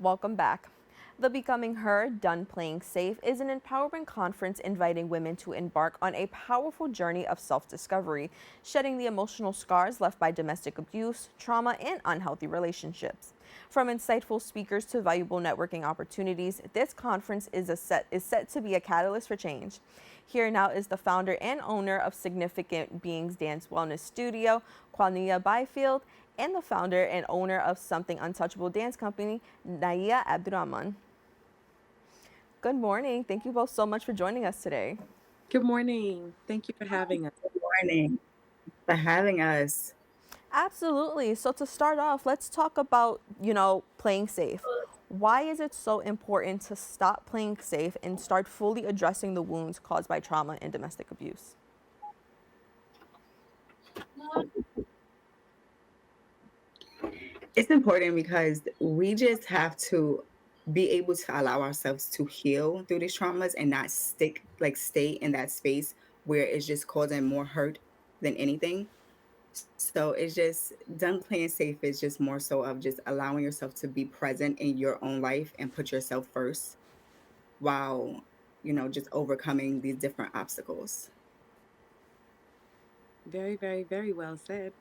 Welcome back. The Becoming Her, Done Playing Safe is an empowering conference inviting women to embark on a powerful journey of self discovery, shedding the emotional scars left by domestic abuse, trauma, and unhealthy relationships. From insightful speakers to valuable networking opportunities, this conference is set to be a catalyst for change. Here now is the founder and owner of Significant Beings Dance Wellness Studio, Quanilya Byfield, and the founder and owner of Something Untouchable Dance Company, Naima Abdur-Rahman. Good morning. Thank you both so much for joining us today. Good morning. Thank you for having us. Good morning for having us. Absolutely. So to start off, let's talk about, playing safe. Why is it so important to stop playing safe and start fully addressing the wounds caused by trauma and domestic abuse? It's important because we just have to be able to allow ourselves to heal through these traumas and not stay in that space where it's just causing more hurt than anything. So it's just done playing safe is just more so of just allowing yourself to be present in your own life and put yourself first while, just overcoming these different obstacles. Very, very, very well said.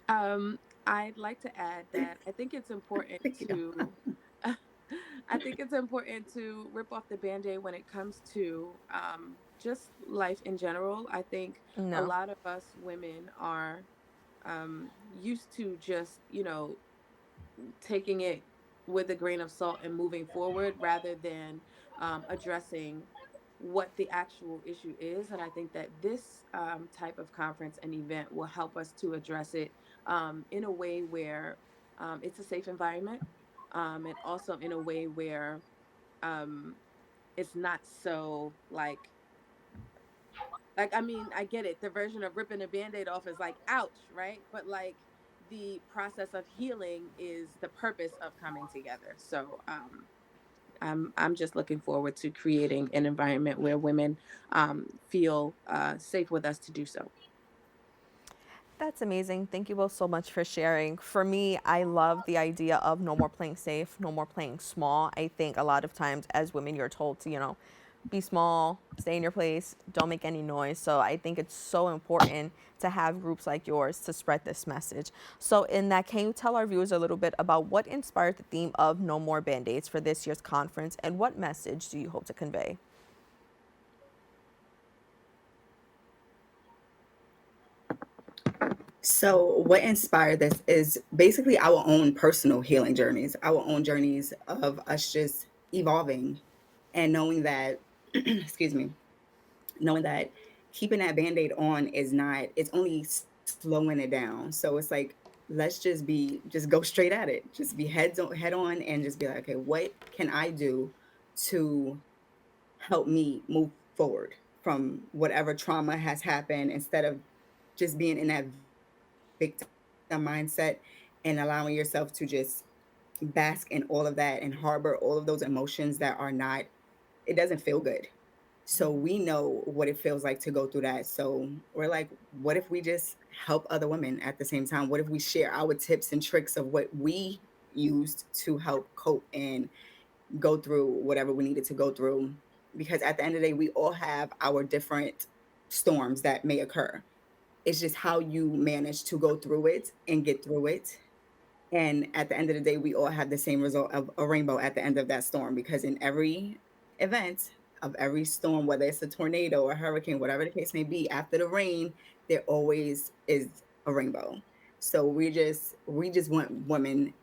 Um, I'd like to add that I think it's important Thank you. to I think it's important to rip off the band-aid when it comes to just life in general. I think a No. lot of us women are used to just, taking it with a grain of salt and moving forward rather than addressing what the actual issue is. And I think that this type of conference and event will help us to address it in a way where it's a safe environment, and also in a way where um, it's not so like, I mean, I get it. The version of ripping a band-aid off is like, ouch, right? But like the process of healing is the purpose of coming together. So I'm just looking forward to creating an environment where women feel safe with us to do so. That's amazing. Thank you both so much for sharing. For me, I love the idea of no more playing safe, no more playing small. I think a lot of times as women, you're told to, be small, stay in your place, don't make any noise. So I think it's so important to have groups like yours to spread this message. So, in that, can you tell our viewers a little bit about what inspired the theme of No More Band-Aids for this year's conference and what message do you hope to convey? So, what inspired this is basically our own personal healing journeys, our own journeys of us just evolving and knowing that, excuse me, knowing that keeping that band aid on is not, it's only slowing it down. So, it's like, let's just go straight at it, just be head on and just be like, okay, what can I do to help me move forward from whatever trauma has happened instead of just being in that victim mindset and allowing yourself to just bask in all of that and harbor all of those emotions that are not, it doesn't feel good. So we know what it feels like to go through that. So we're like, what if we just help other women at the same time? What if we share our tips and tricks of what we used to help cope and go through whatever we needed to go through? Because at the end of the day, we all have our different storms that may occur. It's just how you manage to go through it and get through it. And at the end of the day, we all have the same result of a rainbow at the end of that storm because in every event of every storm, whether it's a tornado or hurricane, whatever the case may be, after the rain, there always is a rainbow. So we just want women,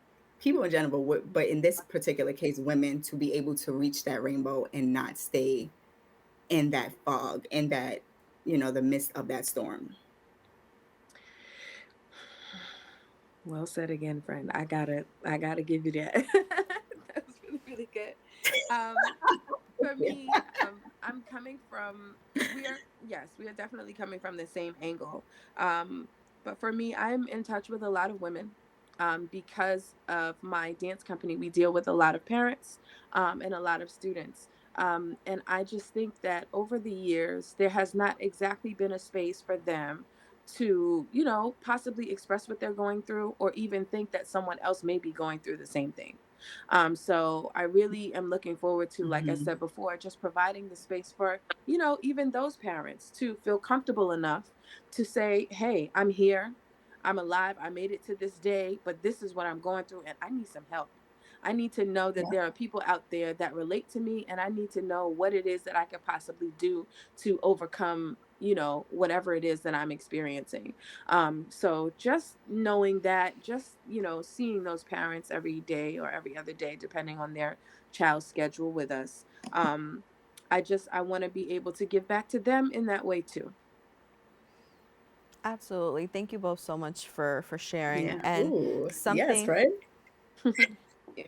people in general, but in this particular case, women to be able to reach that rainbow and not stay in that fog, in that, the midst of that storm. Well said again, friend. I gotta give you that. That was really, really good. Um, for me, I'm coming from we are yes, we are definitely coming from the same angle. But for me, I'm in touch with a lot of women. Because of my dance company, we deal with a lot of parents and a lot of students. And I just think that over the years, there has not exactly been a space for them to, you know, possibly express what they're going through or even think that someone else may be going through the same thing. So I really am looking forward to, like I Hmm. said before, just providing the space for, you know, even those parents to feel comfortable enough to say, hey, I'm here, I'm alive, I made it to this day, but this is what I'm going through and I need some help. I need to know that Yeah. there are people out there that relate to me, and I need to know what it is that I could possibly do to overcome, you know, whatever it is that I'm experiencing. So just knowing that, just, you know, seeing those parents every day or every other day, depending on their child's schedule with us. Um, I want to be able to give back to them in that way too. Absolutely. Thank you both so much for sharing. Yeah. And Ooh, yes, something right? Yeah.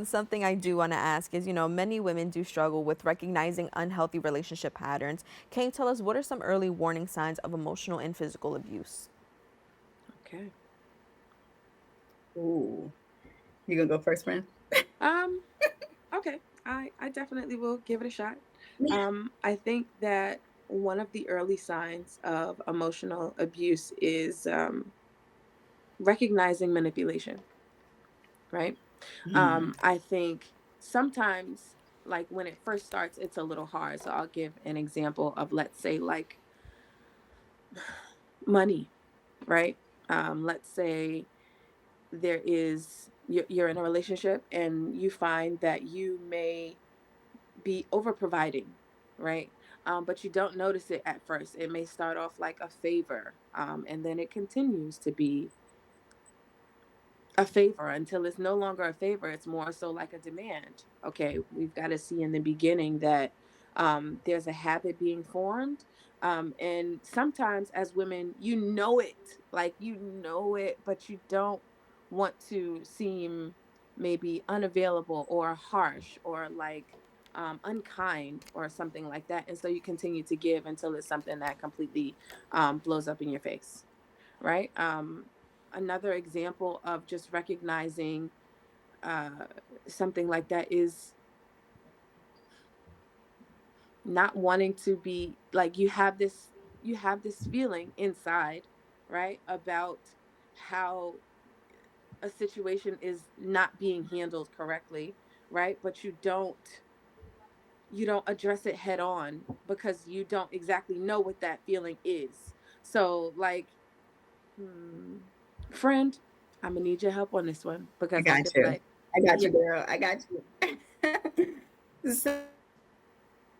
something I do want to ask is, many women do struggle with recognizing unhealthy relationship patterns. Can you tell us what are some early warning signs of emotional and physical abuse? Okay. Ooh. You gonna go first, friend? Um, okay. I definitely will give it a shot. Yeah. I think that one of the early signs of emotional abuse is recognizing manipulation, right? Mm. I think sometimes, like when it first starts, it's a little hard. So I'll give an example of, let's say, like money, right? Let's say you're in a relationship and you find that you may be over providing, right? But you don't notice it at first. It may start off like a favor, and then it continues to be a favor until it's no longer a favor. It's more so like a demand. Okay, we've got to see in the beginning that there's a habit being formed. And sometimes as women, you know it, like you know it, but you don't want to seem maybe unavailable or harsh or like unkind or something like that. And so you continue to give until it's something that completely blows up in your face, right? Another example of just recognizing uh, something like that is not wanting to be like you have this feeling inside, right, about how a situation is not being handled correctly, right, but you don't address it head on because you don't exactly know what that feeling is. So like, hmm, friend, I'm gonna need your help on this one I because I got feel you. like, I got yeah. you, girl. I got you.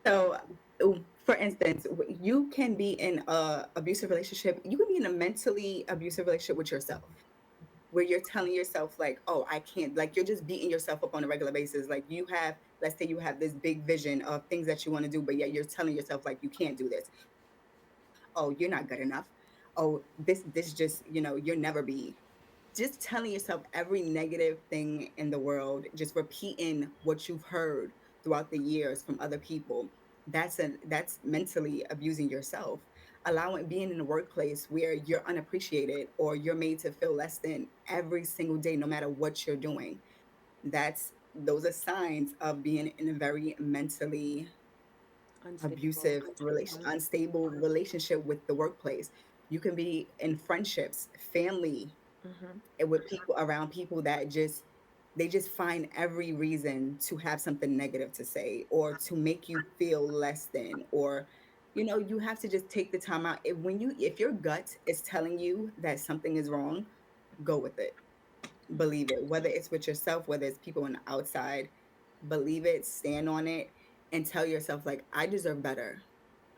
So, for instance, you can be in a abusive relationship. You can be in a mentally abusive relationship with yourself, where you're telling yourself like, "Oh, I can't." Like you're just beating yourself up on a regular basis. Like you have, let's say, you have this big vision of things that you want to do, but yet you're telling yourself like you can't do this. Oh, you're not good enough. Oh, this just you'll never be. Just telling yourself every negative thing in the world, just repeating what you've heard throughout the years from other people. That's mentally abusing yourself. Allowing being in a workplace where you're unappreciated or you're made to feel less than every single day, no matter what you're doing. Those are signs of being in a very mentally Unstable. abusive relation Mhm. unstable relationship with the workplace. You can be in friendships, family, Mhm. and with people around people that just find every reason to have something negative to say or to make you feel less than, or you have to just take the time out. If your gut is telling you that something is wrong, go with it. Believe it, whether it's with yourself, whether it's people on the outside. Believe it, stand on it, and tell yourself like, I deserve better.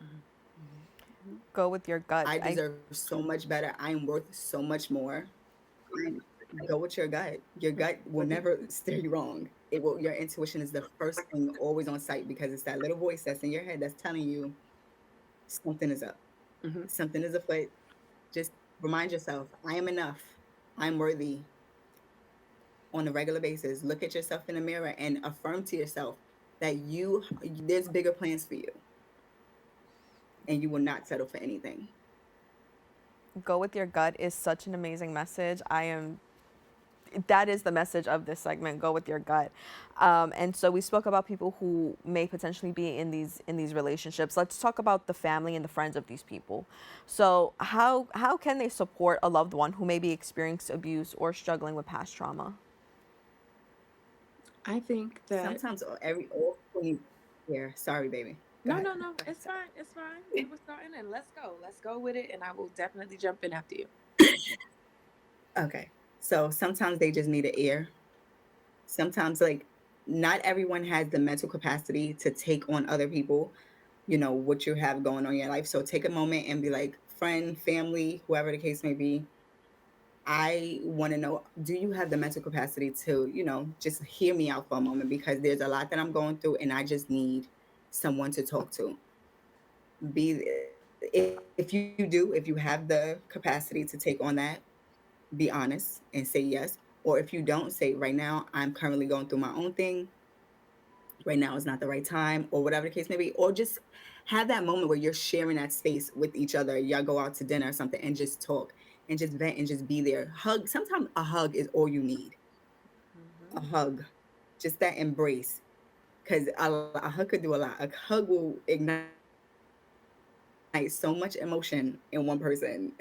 Mhm. Mhm. Mhm. Go with your gut. I deserve so much better. I am worth so much more. And go with your gut. Your Mhm. gut will never steer you wrong. Your intuition is the first thing always on site because it's that little voice that's in your head that's telling you something is up. Mhm. Something is afoot. Just remind yourself, I am enough. I'm worthy on a regular basis. Look at yourself in the mirror and affirm to yourself that there's bigger plans for you and you will not settle for anything. Go with your gut is such an amazing message. I am that is the message of this segment. Go with your gut. And so we spoke about people who may potentially be in these relationships. Let's talk about the family and the friends of these people. So how can they support a loved one who may be experiencing abuse or struggling with past trauma? I think that Sometimes all 20 yeah, sorry, baby. Go no, ahead. no, no, Go ahead. it's fine, it's fine. We were starting, and let's go with it, and I will definitely jump in after you. Okay. So sometimes they just need an ear. Sometimes, like, not everyone has the mental capacity to take on other people, what you have going on in your life. So take a moment and be like, friend, family, whoever the case may be, I want to know, do you have the mental capacity to, just hear me out for a moment because there's a lot that I'm going through and I just need someone to talk to. Be if you do, if you have the capacity to take on that, be honest and say yes. Or if you don't, say right now, I'm currently going through my own thing. Right now is not the right time, or whatever the case may be. Or just have that moment where you're sharing that space with each other. Y'all go out to dinner or something and just talk and just vent and just be there. Hug. Sometimes a hug is all you need. A Hmm. hug. Just that embrace. Because a hug could do a lot. A hug will ignite so much emotion in one person.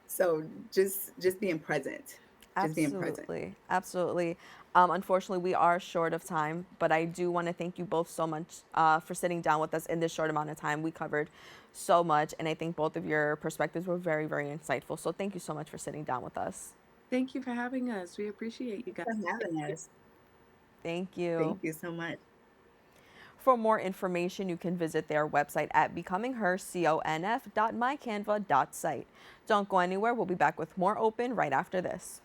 So just being present. Just being present. Absolutely. Absolutely. Unfortunately, we are short of time, but I do want to thank you both so much for sitting down with us in this short amount of time. We covered so much, and I think both of your perspectives were very, very insightful. So thank you so much for sitting down with us. Thank you for having us. We appreciate you guys. For having us. Thank you. Thank you so much. For more information, you can visit their website at becomingher.conf.mycanva.site. Don't go anywhere. We'll be back with more open right after this.